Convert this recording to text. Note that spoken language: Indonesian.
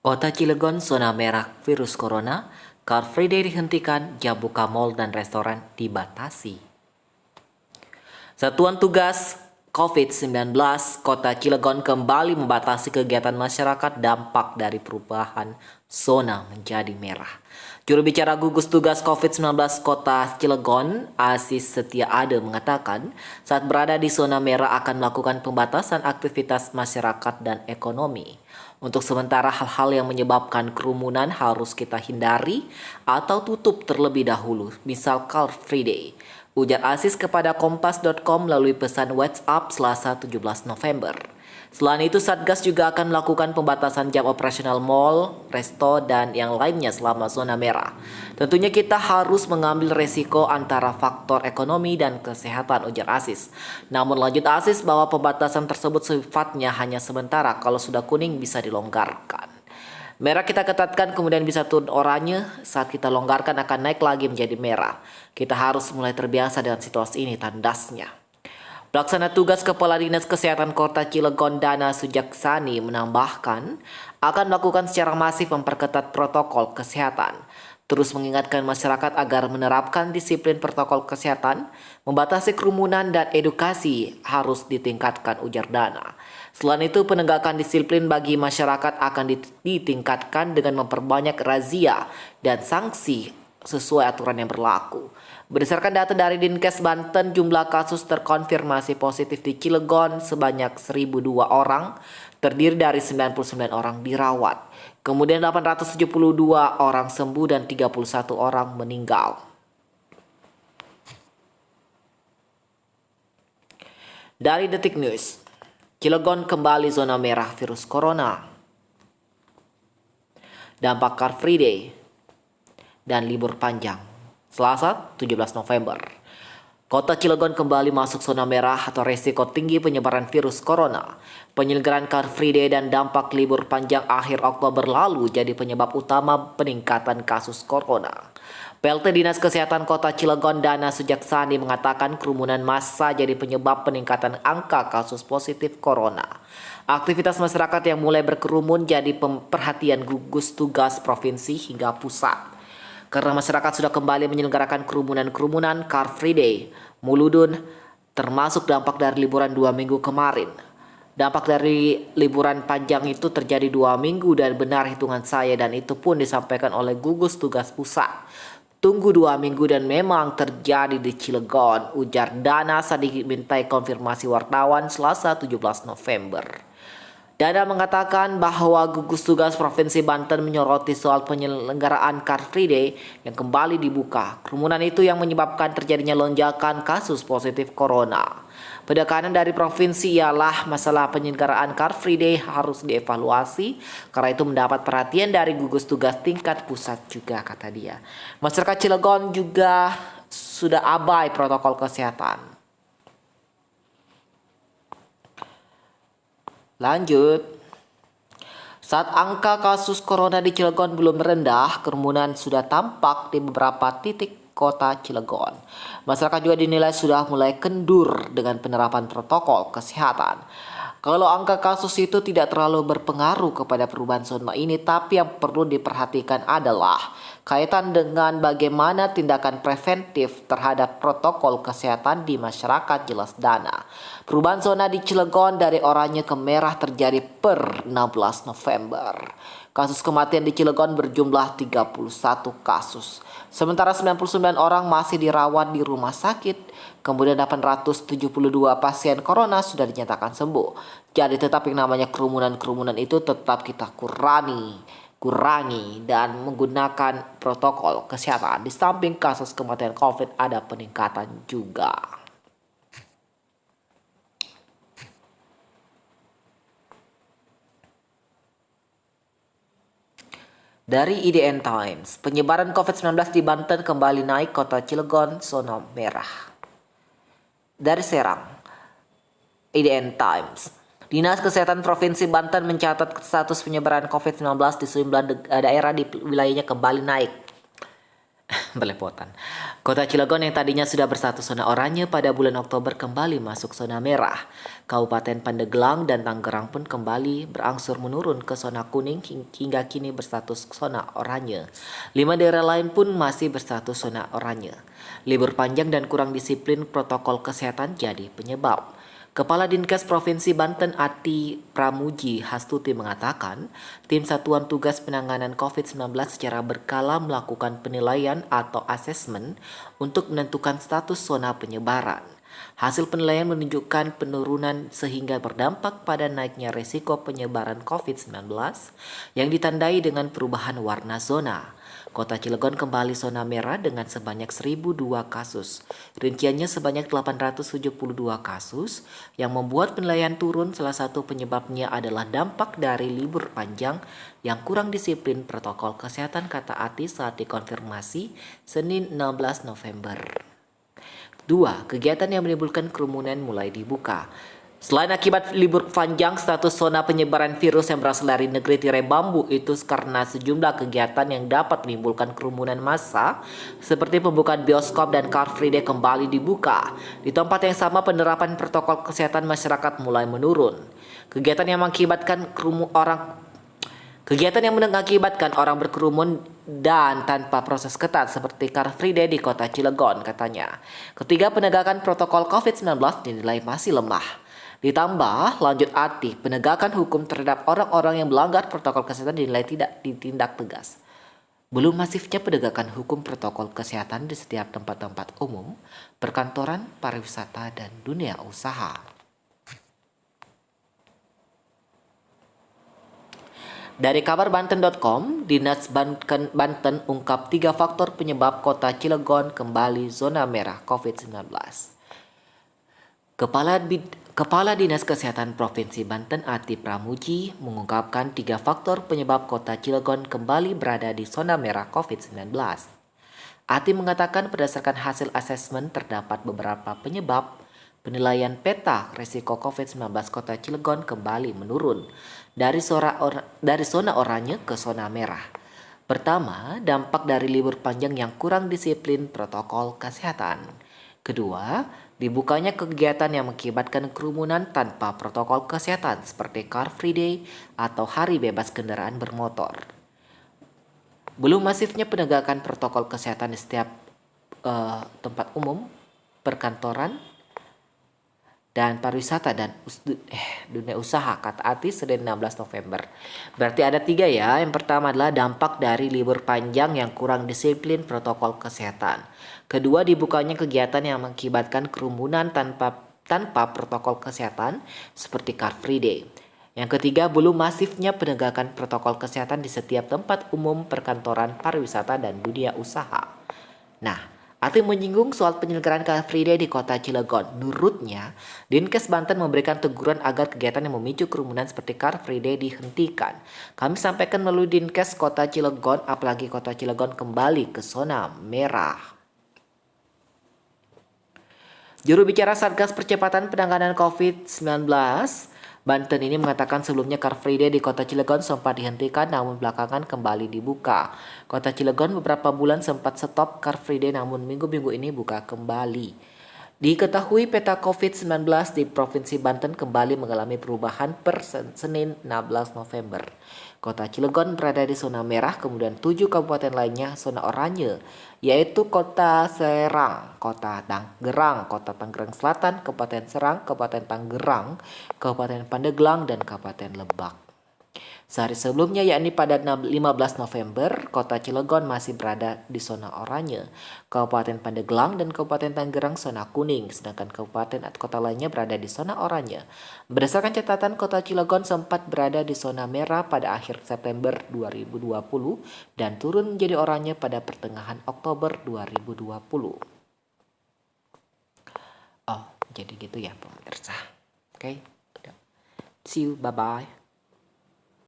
Kota Cilegon zona merah virus corona, Car Free Day dihentikan, jam buka mal dan restoran dibatasi. Satuan Tugas COVID-19 Kota Cilegon kembali membatasi kegiatan masyarakat dampak dari perubahan zona menjadi merah. Juru bicara gugus tugas COVID-19 Kota Cilegon, Aziz Setiaade mengatakan, saat berada di zona merah akan melakukan pembatasan aktivitas masyarakat dan ekonomi. Untuk sementara hal-hal yang menyebabkan kerumunan harus kita hindari atau tutup terlebih dahulu, misal Car Free Day. Ujar Aziz kepada Kompas.com melalui pesan WhatsApp Selasa 17 November. Selain itu, Satgas juga akan melakukan pembatasan jam operasional mal, resto, dan yang lainnya selama zona merah. Tentunya kita harus mengambil resiko antara faktor ekonomi dan kesehatan, ujar Aziz. Namun lanjut Aziz bahwa pembatasan tersebut sifatnya hanya sementara, kalau sudah kuning bisa dilonggarkan. Merah kita ketatkan kemudian bisa turun oranye, saat kita longgarkan akan naik lagi menjadi merah. Kita harus mulai terbiasa dengan situasi ini, tandasnya. Pelaksana tugas Kepala Dinas Kesehatan Kota Cilegon Dana Sujaksani menambahkan akan melakukan secara masif memperketat protokol kesehatan. Terus mengingatkan masyarakat agar menerapkan disiplin protokol kesehatan, membatasi kerumunan dan edukasi harus ditingkatkan, ujar Dana. Selain itu, penegakan disiplin bagi masyarakat akan ditingkatkan dengan memperbanyak razia dan sanksi sesuai aturan yang berlaku. Berdasarkan data dari Dinkes Banten, jumlah kasus terkonfirmasi positif di Cilegon sebanyak 1.002 orang, terdiri dari 99 orang dirawat. Kemudian 872 orang sembuh dan 31 orang meninggal. Dari Detik News, Cilegon kembali zona merah virus corona. Dampak Car Free Day dan libur panjang. Selasa 17 November. Kota Cilegon kembali masuk zona merah atau resiko tinggi penyebaran virus corona. Penyelenggaraan Car Free Day dan dampak libur panjang akhir Oktober lalu jadi penyebab utama peningkatan kasus corona. PLT Dinas Kesehatan Kota Cilegon Dana Sujaksani mengatakan kerumunan massa jadi penyebab peningkatan angka kasus positif corona. Aktivitas masyarakat yang mulai berkerumun jadi perhatian gugus tugas provinsi hingga pusat. Karena masyarakat sudah kembali menyelenggarakan kerumunan-kerumunan Car Free Day, Muludun, termasuk dampak dari liburan 2 minggu kemarin. Dampak dari liburan panjang itu terjadi 2 minggu dan benar hitungan saya, dan itu pun disampaikan oleh gugus tugas pusat. Tunggu 2 minggu dan memang terjadi di Cilegon, ujar Dana saat dimintai konfirmasi wartawan Selasa 17 November. Dana mengatakan bahwa gugus tugas Provinsi Banten menyoroti soal penyelenggaraan Car Free Day yang kembali dibuka. Kerumunan itu yang menyebabkan terjadinya lonjakan kasus positif corona. Penekanan dari provinsi ialah masalah penyelenggaraan Car Free Day harus dievaluasi karena itu mendapat perhatian dari gugus tugas tingkat pusat juga, kata dia. Masyarakat Cilegon juga sudah abai protokol kesehatan. Lanjut, saat angka kasus corona di Cilegon belum rendah, kerumunan sudah tampak di beberapa titik kota Cilegon. Masyarakat juga dinilai sudah mulai kendur dengan penerapan protokol kesehatan. Kalau angka kasus itu tidak terlalu berpengaruh kepada perubahan zona ini, tapi yang perlu diperhatikan adalah kaitan dengan bagaimana tindakan preventif terhadap protokol kesehatan di masyarakat, jelas Dana. Perubahan zona di Cilegon dari oranye ke merah terjadi per 16 November. Kasus kematian di Cilegon berjumlah 31 kasus. Sementara 99 orang masih dirawat di rumah sakit. Kemudian 872 pasien corona sudah dinyatakan sembuh. Jadi tetap yang namanya kerumunan-kerumunan itu tetap kita kurangi dan menggunakan protokol kesehatan. Di samping kasus kematian COVID ada peningkatan juga. Dari IDN Times, penyebaran COVID-19 di Banten kembali naik, Kota Cilegon zona merah. Dari Serang, IDN Times, Dinas Kesehatan Provinsi Banten mencatat status penyebaran COVID-19 di sejumlah daerah di wilayahnya kembali naik. Belepotan. Kota Cilegon yang tadinya sudah berstatus zona oranye pada bulan Oktober kembali masuk zona merah. Kabupaten Pandeglang dan Tangerang pun kembali berangsur menurun ke zona kuning hingga kini berstatus zona oranye. 5 daerah lain pun masih berstatus zona oranye. Libur panjang dan kurang disiplin protokol kesehatan jadi penyebab. Kepala Dinkes Provinsi Banten Ati Pramuji Hastuti mengatakan, tim Satuan Tugas Penanganan COVID-19 secara berkala melakukan penilaian atau asesmen untuk menentukan status zona penyebaran. Hasil penilaian menunjukkan penurunan sehingga berdampak pada naiknya resiko penyebaran COVID-19 yang ditandai dengan perubahan warna zona. Kota Cilegon kembali zona merah dengan sebanyak 1.002 kasus. Rinciannya sebanyak 872 kasus yang membuat penilaian turun. Salah satu penyebabnya adalah dampak dari libur panjang yang kurang disiplin protokol kesehatan, kata Ati saat dikonfirmasi Senin 16 November. 2. Kegiatan yang menimbulkan kerumunan mulai dibuka. Selain akibat libur panjang, status zona penyebaran virus yang berasal dari negeri tirai bambu itu karena sejumlah kegiatan yang dapat menimbulkan kerumunan massa seperti pembukaan bioskop dan Car Free Day kembali dibuka. Di tempat yang sama, penerapan protokol kesehatan masyarakat mulai menurun. Kegiatan yang mengakibatkan orang berkerumun dan tanpa proses ketat seperti Car Free Day di kota Cilegon, katanya. Ketiga, penegakan protokol COVID-19 dinilai masih lemah. Ditambah, lanjut Ati, penegakan hukum terhadap orang-orang yang melanggar protokol kesehatan dinilai tidak ditindak tegas. Belum masifnya penegakan hukum protokol kesehatan di setiap tempat-tempat umum, perkantoran, pariwisata, dan dunia usaha. Dari kabar Banten.com, Dinas Banten ungkap 3 faktor penyebab kota Cilegon kembali zona merah COVID-19. Kepala Dinas Kesehatan Provinsi Banten Ati Pramuji mengungkapkan 3 faktor penyebab kota Cilegon kembali berada di zona merah COVID-19. Ati mengatakan berdasarkan hasil asesmen terdapat beberapa penyebab penilaian peta risiko COVID-19 kota Cilegon kembali menurun dari zona oranye ke zona merah. Pertama, dampak dari libur panjang yang kurang disiplin protokol kesehatan. Kedua, dibukanya kegiatan yang mengakibatkan kerumunan tanpa protokol kesehatan seperti Car Free Day atau Hari Bebas Kendaraan Bermotor. Belum masifnya penegakan protokol kesehatan di setiap tempat umum, perkantoran, dan pariwisata dan dunia usaha, kata Ati Senin 16 November. Berarti ada 3 ya. Yang pertama adalah dampak dari libur panjang yang kurang disiplin protokol kesehatan. Kedua, dibukanya kegiatan yang mengakibatkan kerumunan tanpa protokol kesehatan seperti Car Free Day. Yang ketiga, belum masifnya penegakan protokol kesehatan di setiap tempat umum, perkantoran, pariwisata, dan dunia usaha. Nah, Ati menyinggung soal penyelenggaraan Car Free Day di kota Cilegon. Menurutnya, Dinkes Banten memberikan teguran agar kegiatan yang memicu kerumunan seperti Car Free Day dihentikan. Kami sampaikan melalui Dinkes kota Cilegon, apalagi kota Cilegon kembali ke zona merah. Juru bicara Satgas Percepatan Penanganan COVID-19 Banten ini mengatakan sebelumnya Car Free Day di kota Cilegon sempat dihentikan namun belakangan kembali dibuka. Kota Cilegon beberapa bulan sempat stop Car Free Day namun minggu-minggu ini buka kembali. Diketahui peta COVID-19 di Provinsi Banten kembali mengalami perubahan per Senin 16 November. Kota Cilegon berada di zona merah, kemudian 7 kabupaten lainnya zona oranye, yaitu Kota Serang, Kota Tangerang, Kota Tangerang Selatan, Kabupaten Serang, Kabupaten Tangerang, Kabupaten Pandeglang, dan Kabupaten Lebak. Sehari sebelumnya, yakni pada 15 November, kota Cilegon masih berada di zona oranye, Kabupaten Pandeglang dan Kabupaten Tangerang zona kuning, sedangkan kabupaten atau kota lainnya berada di zona oranye. Berdasarkan catatan, kota Cilegon sempat berada di zona merah pada akhir September 2020 dan turun menjadi oranye pada pertengahan Oktober 2020. Oh, jadi gitu ya pemirsa. Oke. See you, bye-bye.